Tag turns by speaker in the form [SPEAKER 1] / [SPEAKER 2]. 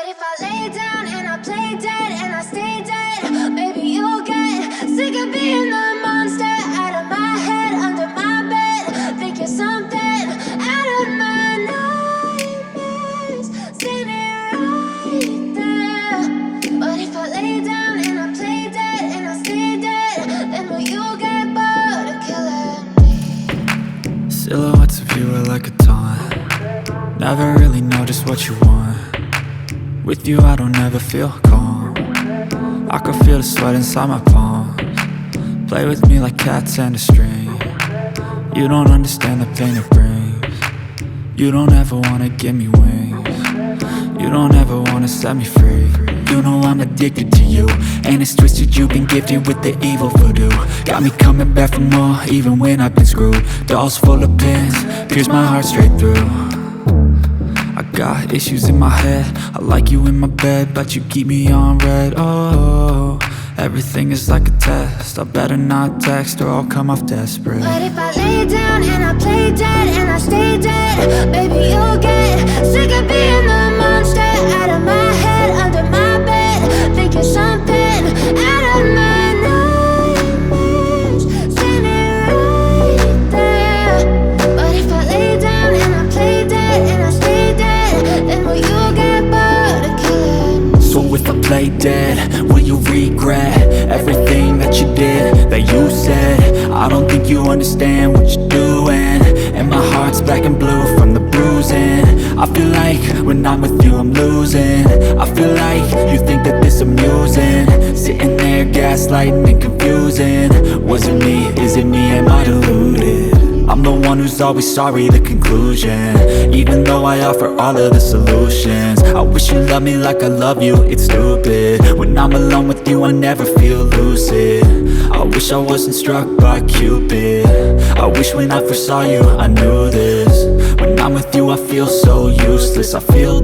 [SPEAKER 1] if I lay down and I play dead and I stay dead, maybe you'll get sick of being the monster out of my head, under my bed. Think you're something out of my nightmares, standing right there. But if I lay down and I play dead and I stay dead, then will you get bored of killing me?
[SPEAKER 2] Silhouettes of you are like a taunt. Never really know just what you want. With you I don't ever feel calm. I can feel the sweat inside my palms. Play with me like cats and a string. You don't understand the pain it brings. You don't ever wanna give me wings. You don't ever wanna set me free. You know I'm addicted to you, and it's twisted, you've been gifted with the evil voodoo. Got me coming back for more, even when I've been screwed. Dolls full of pins, pierce my heart straight through. I got issues in my head, I like you in my bed, but you keep me on red. Oh, everything is like a test, I better not text or I'll come off desperate.
[SPEAKER 1] But if I lay down and I play dead and I stay dead, baby you'll get sick of being the monster out of my head, under my bed. Think you're something out of my nightmares, standing right there. But if I lay down and I play dead and I stay dead, then will you get bored of killing me?
[SPEAKER 2] So if I play dead, will you regret everything that you did, that you said? I don't think you understand what you're doing, and my heart's black and blue from the bruising. I feel like when I'm with you I'm losing. I feel like you think that this amusing, sitting there gaslighting and confusing. Was it me? Is it me? Am I deluded? I'm the one who's always sorry, the conclusion, even though I offer all of the solutions. I wish you loved me like I love you, it's stupid. When I'm alone with you I never feel lucid. I wish I wasn't struck by Cupid. I wish when I first saw you I knew this. When I'm with you I feel so useless, I feel